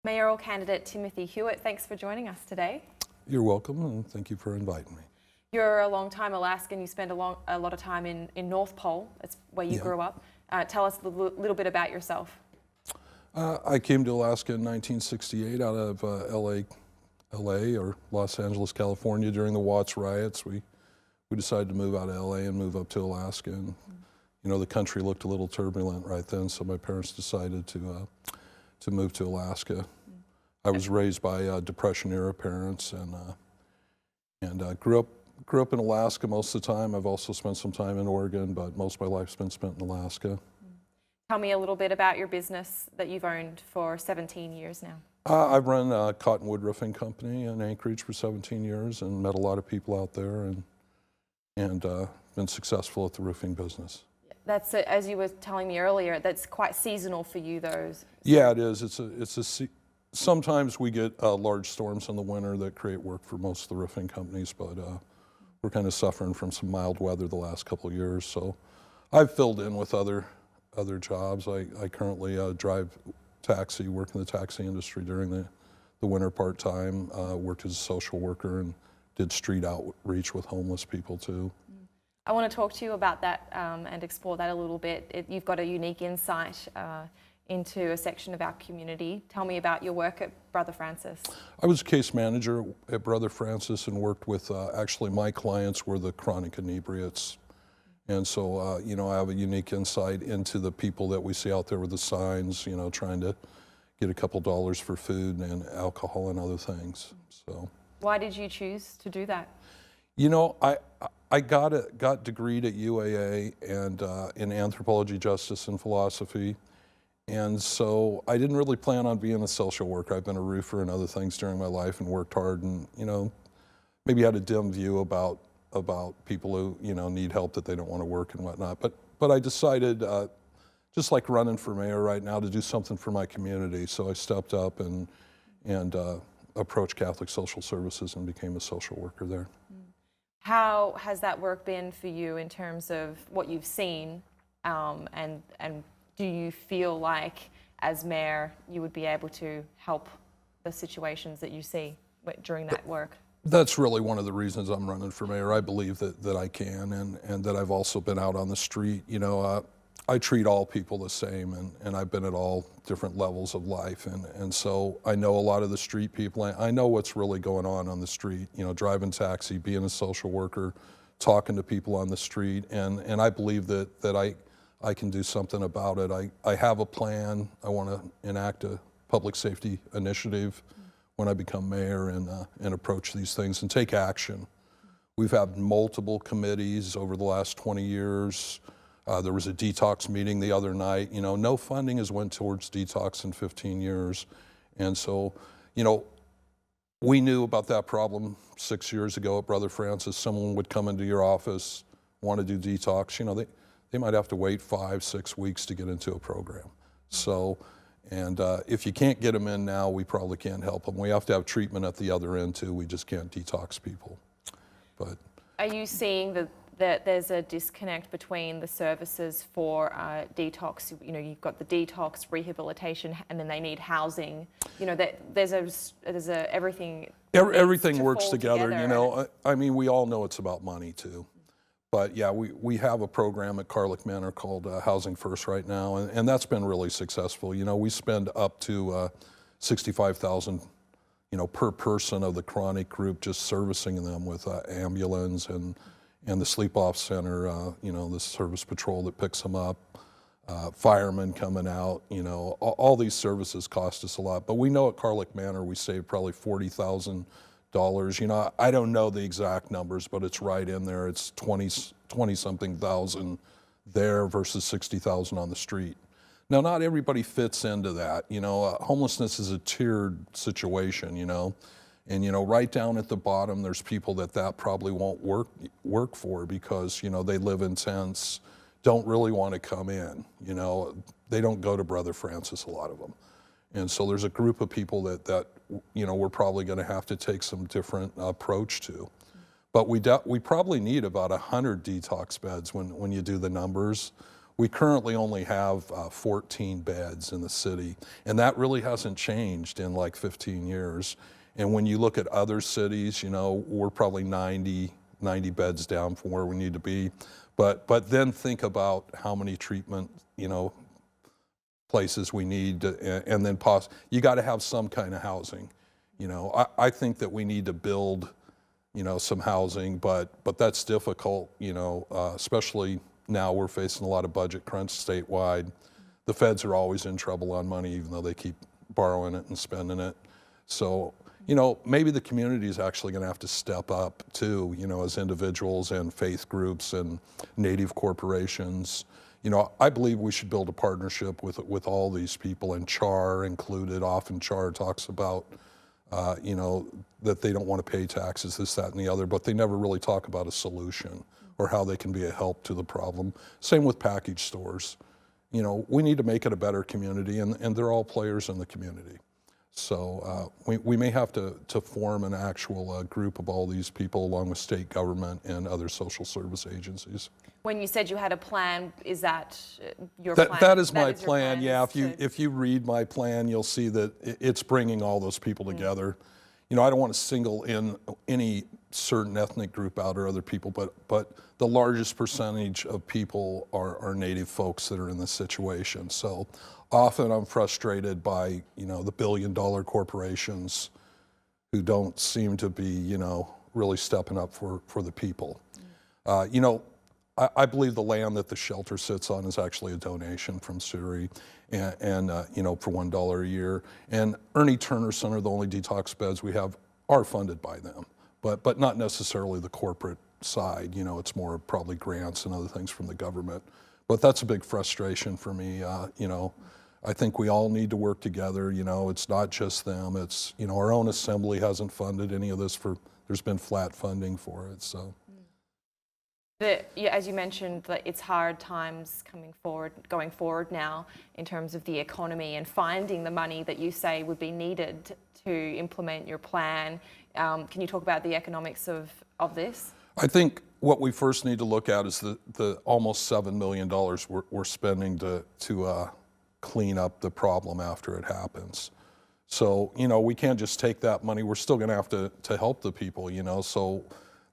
Mayoral candidate Timothy Huit, thanks for joining us today. You're welcome, and thank you for inviting me. You're a long-time Alaskan. You spend a lot of time in North Pole. That's where you grew up. Tell us a little bit about yourself. I came to Alaska in 1968 out of LA or Los Angeles, California during the Watts riots. We decided to move out of LA and move up to Alaska. And, you know, the country looked a little turbulent right then, so my parents decided to move to Alaska. I was raised by Depression-era parents, and grew up in Alaska most of the time. I've also spent some time in Oregon, but most of my life's been spent in Alaska. Tell me a little bit about your business that you've owned for 17 years now. I've run a cottonwood roofing company in Anchorage for 17 years and met a lot of people out there and been successful at the roofing business. That's, as you were telling me earlier, that's quite seasonal for you, those. Yeah, it is. Sometimes we get large storms in the winter that create work for most of the roofing companies, but we're kind of suffering from some mild weather the last couple of years. So I've filled in with other jobs. I currently drive taxi, work in the taxi industry during the winter part-time, worked as a social worker and did street outreach with homeless people too. I want to talk to you about that and explore that a little bit. You've got a unique insight into a section of our community. Tell me about your work at Brother Francis. I was case manager at Brother Francis and worked with, actually my clients were the chronic inebriates. And so, you know, I have a unique insight into the people that we see out there with the signs, you know, trying to get a couple dollars for food and alcohol and other things. So. Why did you choose to do that? You know, I got degreed at UAA and in anthropology, justice, and philosophy. And so I didn't really plan on being a social worker. I've been a roofer and other things during my life and worked hard and, you know, maybe had a dim view about people who, you know, need help that they don't want to work and whatnot. But I decided, just like running for mayor right now, to do something for my community. So I stepped up and approached Catholic Social Services and became a social worker there. How has that work been for you in terms of what you've seen, and do you feel like as mayor you would be able to help the situations that you see during that work? That's really one of the reasons I'm running for mayor. I believe that I can, and that I've also been out on the street. You know, I treat all people the same, and I've been at all different levels of life, and so I know a lot of the street people. I know what's really going on the street, you know, driving taxi, being a social worker, talking to people on the street, and I believe that I can do something about it. I have a plan. I want to enact a public safety initiative when I become mayor and approach these things and take action. We've had multiple committees over the last 20 years. There was a detox meeting the other night. You know, no funding has went towards detox in 15 years. And so, you know, we knew about that problem 6 years ago at Brother Francis. Someone would come into your office, want to do detox. You know, they might have to wait 5-6 weeks to get into a program. So, and if you can't get them in now, we probably can't help them. We have to have treatment at the other end too. We just can't detox people. But are you seeing that there's a disconnect between the services for detox? You know, you've got the detox, rehabilitation, and then they need housing. You know, that there's a everything. Everything works together. You know, I mean, we all know it's about money too. But yeah, we have a program at Carlick Manor called Housing First right now, and that's been really successful. You know, we spend up to $65,000, you know, per person of the chronic group just servicing them with ambulance and the sleep-off center, you know, the service patrol that picks them up, firemen coming out. You know, all these services cost us a lot. But we know at Carlick Manor we save probably $40,000. You know, I don't know the exact numbers, but it's right in there. It's 20-something thousand there versus 60,000 on the street. Now, not everybody fits into that. You know, homelessness is a tiered situation, you know. And, you know, right down at the bottom, there's people that probably won't work for because, you know, they live in tents, don't really want to come in. You know, they don't go to Brother Francis, a lot of them. And so there's a group of people that you know, we're probably going to have to take some different approach to. But we probably need about 100 detox beds when you do the numbers. We currently only have 14 beds in the city, and that really hasn't changed in like 15 years. And when you look at other cities, you know, we're probably 90 beds down from where we need to be. But then think about how many treatment, you know, places we need, and then you got to have some kind of housing. You know, I think that we need to build, you know, some housing, but that's difficult, you know, especially now we're facing a lot of budget crunch statewide. The feds are always in trouble on money, even though they keep borrowing it and spending it. So, you know, maybe the community is actually going to have to step up too, you know, as individuals and faith groups and Native corporations. You know, I believe we should build a partnership with all these people, and CHAR included. Often CHAR talks about, you know, that they don't want to pay taxes, this, that, and the other, but they never really talk about a solution or how they can be a help to the problem. Same with package stores. You know, we need to make it a better community, and they're all players in the community. So we may have to form an actual group of all these people along with state government and other social service agencies. When you said you had a plan, is that your plan? That is my plan, yeah. If you read my plan, you'll see that it's bringing all those people together. You know, I don't want to single in any certain ethnic group out or other people, but the largest percentage of people are Native folks that are in this situation. So often I'm frustrated by, you know, the billion-dollar corporations who don't seem to be, you know, really stepping up for the people. You know, I believe the land that the shelter sits on is actually a donation from Suri, and you know, for $1 a year. And Ernie Turner Center, the only detox beds we have, are funded by them, but not necessarily the corporate side. You know, it's more probably grants and other things from the government. But that's a big frustration for me. You know, I think we all need to work together. You know, it's not just them. It's, you know, our own assembly hasn't funded any of this there's been flat funding for it, so. Yeah, as you mentioned, that it's hard times going forward now in terms of the economy and finding the money that you say would be needed to implement your plan. Can you talk about the economics of this? I think what we first need to look at is the almost $7 million we're spending to clean up the problem after it happens. So, you know, we can't just take that money. We're still going to have to help the people, you know, so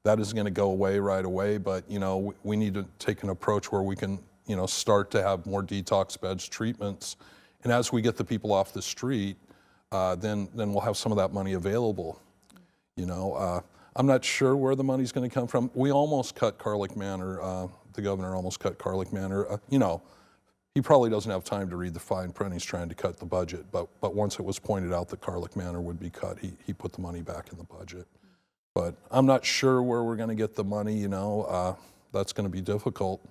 that isn't going to go away right away, but, you know, we need to take an approach where we can, you know, start to have more detox beds, treatments, and as we get the people off the street, then we'll have some of that money available. You know, I'm not sure where the money's going to come from. We almost cut Carlick Manor. The governor almost cut Carlick Manor. You know, he probably doesn't have time to read the fine print. He's trying to cut the budget, but once it was pointed out that Carlick Manor would be cut, he put the money back in the budget. But I'm not sure where we're going to get the money, you know. That's going to be difficult.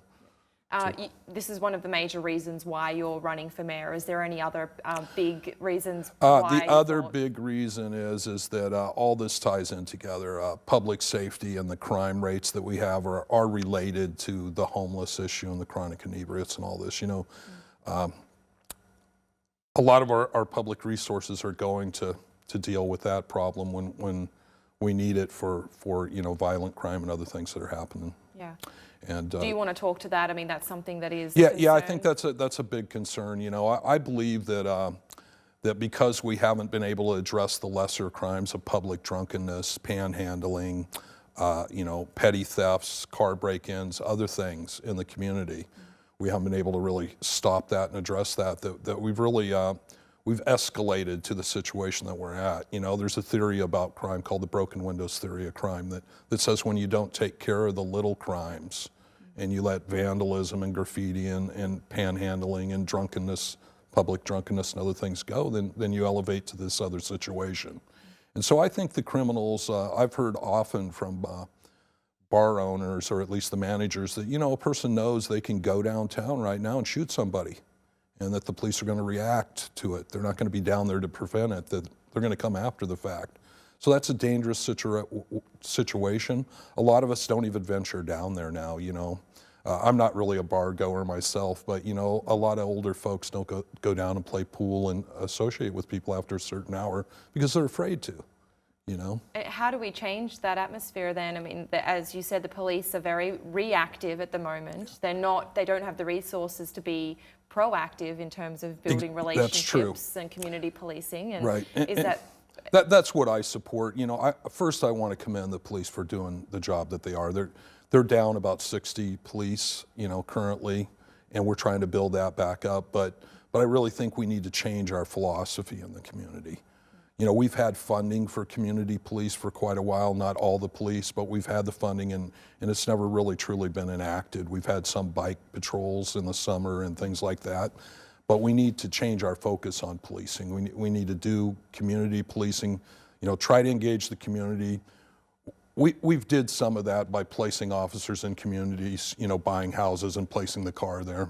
This is one of the major reasons why you're running for mayor. Is there any other big reasons why? The other big reason is that all this ties in together. Public safety and the crime rates that we have are related to the homeless issue and the chronic inebriates and all this. You know, a lot of our public resources are going to deal with that problem when we need it for you know, violent crime and other things that are happening. Yeah. And do you want to talk to that? I mean, that's something that is. Yeah. I think that's a big concern. You know, I believe that that because we haven't been able to address the lesser crimes of public drunkenness, panhandling, you know, petty thefts, car break-ins, other things in the community, we haven't been able to really stop that and address that. That we've really we've escalated to the situation that we're at. You know, there's a theory about crime called the broken windows theory of crime that says when you don't take care of the little crimes and you let vandalism and graffiti and panhandling and drunkenness, public drunkenness and other things go, then you elevate to this other situation. And so I think the criminals, I've heard often from bar owners, or at least the managers, that, you know, a person knows they can go downtown right now and shoot somebody, and that the police are going to react to it. They're not going to be down there to prevent it, that they're going to come after the fact. So that's a dangerous situation. A lot of us don't even venture down there now, you know. I'm not really a bar goer myself, but, you know, a lot of older folks don't go down and play pool and associate with people after a certain hour because they're afraid to. you know. How do we change that atmosphere then? I mean, as you said, the police are very reactive at the moment. They don't have the resources to be proactive in terms of building relationships and community policing. And right. is That's what I support. You know, first I want to commend the police for doing the job that they are. They're down about 60 police, you know, currently, and we're trying to build that back up. But I really think we need to change our philosophy in the community. You know, we've had funding for community police for quite a while, not all the police, but we've had the funding, and it's never really truly been enacted. We've had some bike patrols in the summer and things like that, but we need to change our focus on policing. We need to do community policing, you know, try to engage the community. We've did some of that by placing officers in communities, you know, buying houses and placing the car there.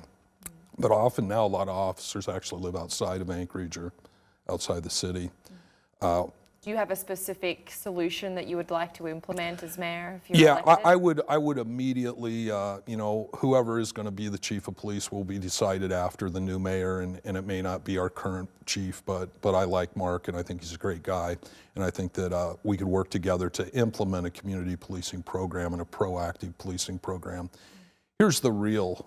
But often now a lot of officers actually live outside of Anchorage or outside the city. Do you have a specific solution that you would like to implement as mayor if you're elected? Yeah, I would immediately, you know, whoever is going to be the chief of police will be decided after the new mayor, and it may not be our current chief, but I like Mark, and I think he's a great guy, and I think that we could work together to implement a community policing program and a proactive policing program. Here's the real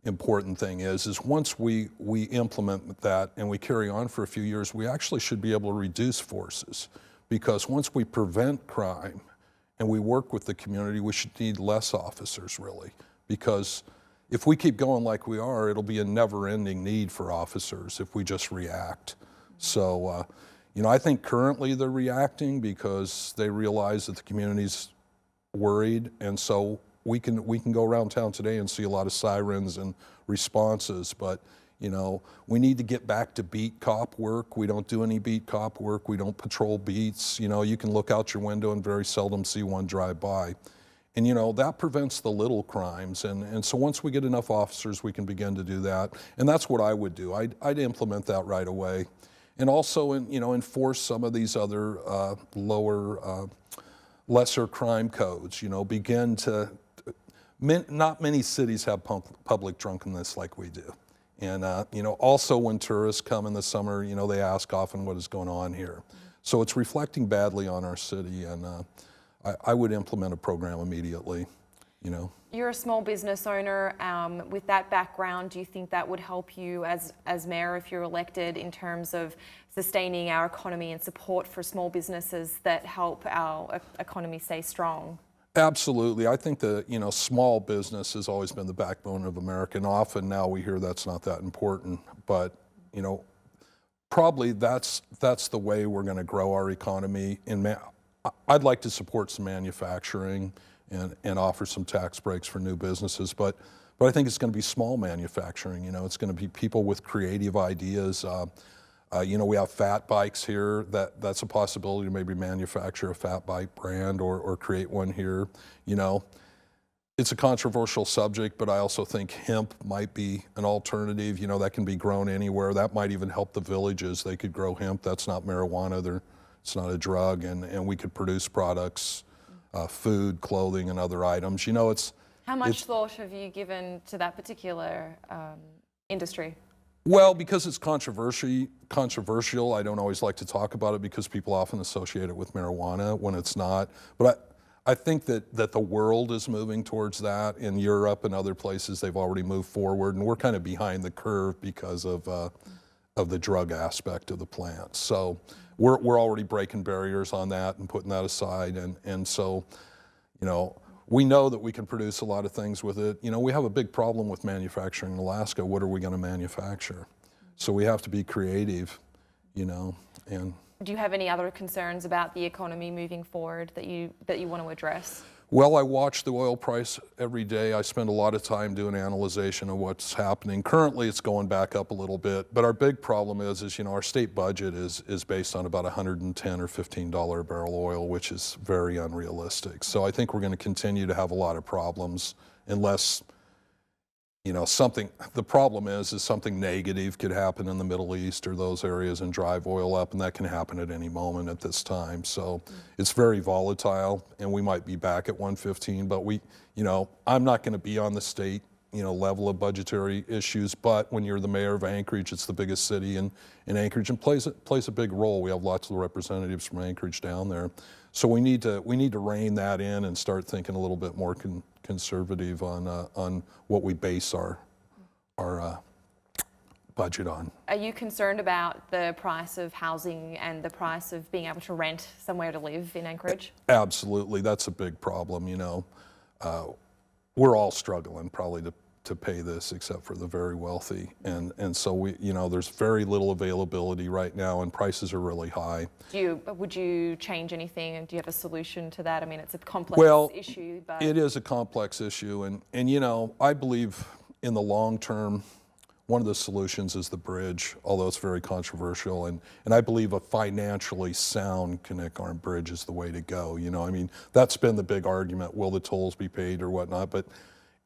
important thing is once we implement that and we carry on for a few years, we actually should be able to reduce forces, because once we prevent crime and we work with the community, we should need less officers really, because if we keep going like we are, it'll be a never-ending need for officers if we just react. So, you know, I think currently they're reacting because they realize that the community's worried, and so we can go around town today and see a lot of sirens and responses, but you know, we need to get back to beat cop work. We don't do any beat cop work. We don't patrol beats. You know, you can look out your window and very seldom see one drive by. And you know, that prevents the little crimes. And so once we get enough officers, we can begin to do that. And that's what I would do. I'd implement that right away. And also, you know, enforce some of these other lesser crime codes. You know, begin to, not many cities have public drunkenness like we do. And, you know, also when tourists come in the summer, you know, they ask often what is going on here. So it's reflecting badly on our city, and I would implement a program immediately, you know. You're a small business owner. With that background, do you think that would help you as mayor if you're elected in terms of sustaining our economy and support for small businesses that help our economy stay strong? Absolutely. I think that, you know, small business has always been the backbone of America, and often now we hear that's not that important, but, you know, probably that's the way we're going to grow our economy. I'd like to support some manufacturing and offer some tax breaks for new businesses, but I think it's going to be small manufacturing. You know, it's going to be people with creative ideas. You know, we have fat bikes here. That's a possibility to maybe manufacture a fat bike brand or create one here. You know, it's a controversial subject, but I also think hemp might be an alternative. You know, that can be grown anywhere. That might even help the villages. They could grow hemp. That's not marijuana. It's not a drug, and we could produce products, food, clothing, and other items. You know, How much thought have you given to that particular industry? Well, because it's controversial, I don't always like to talk about it because people often associate it with marijuana when it's not. But I think that the world is moving towards that. In Europe and other places, they've already moved forward, and we're kind of behind the curve because of the drug aspect of the plant. So we're already breaking barriers on that and putting that aside. And so, you know, we know that we can produce a lot of things with it. You know, we have a big problem with manufacturing in Alaska. What are we going to manufacture? So we have to be creative, you know. And do you have any other concerns about the economy moving forward that you want to address? Well, I watch the oil price every day. I spend a lot of time doing analyzation of what's happening. Currently, it's going back up a little bit, but our big problem is you know, our state budget is based on about $110 or $15 a barrel oil, which is very unrealistic. So I think we're going to continue to have a lot of problems unless, you know, the problem is something negative could happen in the Middle East or those areas and drive oil up, and that can happen at any moment at this time. So it's very volatile, and we might be back at 115, but you know, I'm not going to be on the state, level of budgetary issues. But when you're the mayor of Anchorage, it's the biggest city in Anchorage, and plays a big role. We have lots of representatives from Anchorage down there, so we need to rein that in and start thinking a little bit more conservative on what we base our budget on. Are you concerned about the price of housing and the price of being able to rent somewhere to live in Anchorage? Absolutely, that's a big problem. We're all struggling probably to pay this, except for the very wealthy, and so there's very little availability right now, and prices are really high. Would you change anything, and do you have a solution to that? I mean, it's a complex issue, but it is a complex issue, and I believe in the long term, one of the solutions is the bridge, although it's very controversial, and I believe a financially sound Connect Arm Bridge is the way to go. I mean, that's been the big argument: will the tolls be paid or whatnot?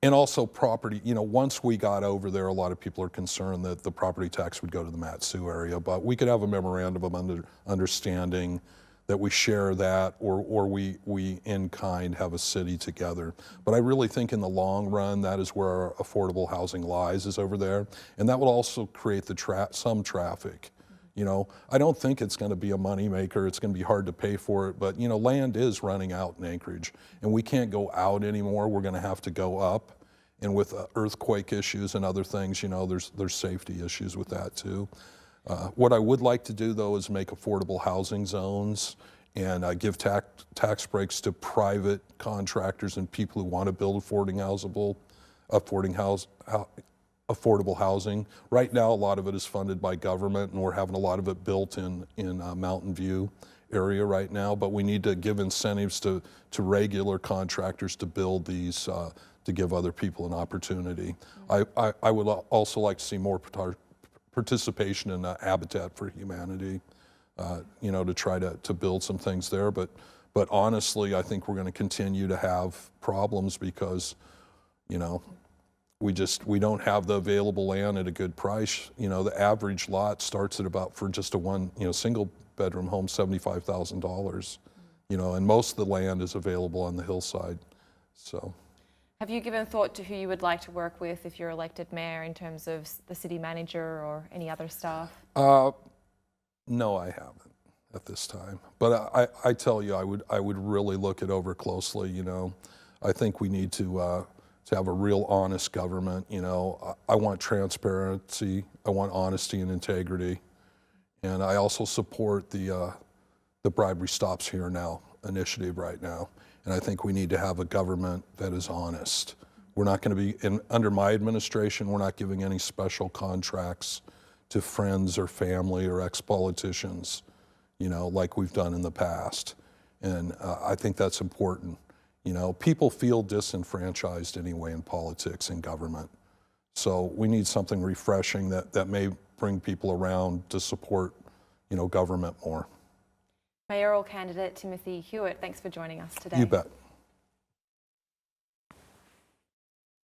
And also property. Once we got over there, a lot of people are concerned that the property tax would go to the Mat-Su area, but we could have a memorandum of understanding that we share that, or we in kind have a city together. But I really think in the long run, that is where our affordable housing lies, is over there. And that will also create some traffic. I don't think it's going to be a moneymaker. It's going to be hard to pay for it, but land is running out in Anchorage, and we can't go out anymore. We're going to have to go up. And with earthquake issues and other things, there's safety issues with that too. What I would like to do, though, is make affordable housing zones and give tax breaks to private contractors and people who want to build affordable housing. Right now, a lot of it is funded by government, and we're having a lot of it built in Mountain View area right now. But we need to give incentives to regular contractors to build these, to give other people an opportunity. I would also like to see more participation in Habitat for Humanity, to try to build some things there. But honestly, I think we're going to continue to have problems because, we don't have the available land at a good price. The average lot starts at about, for just a single bedroom home, $75,000. And most of the land is available on the hillside. So. Have you given thought to who you would like to work with if you're elected mayor, in terms of the city manager or any other staff? No, I haven't at this time. But I tell you, I would really look it over closely. I think we need to have a real honest government. I want transparency. I want honesty and integrity. And I also support the Bribery Stops Here Now initiative right now. And I think we need to have a government that is honest. We're not going to be, under my administration, we're not giving any special contracts to friends or family or ex-politicians, like we've done in the past. And I think that's important. People feel disenfranchised anyway in politics and government. So we need something refreshing that may bring people around to support, government more. Mayoral candidate Tim Huit, thanks for joining us today. You bet.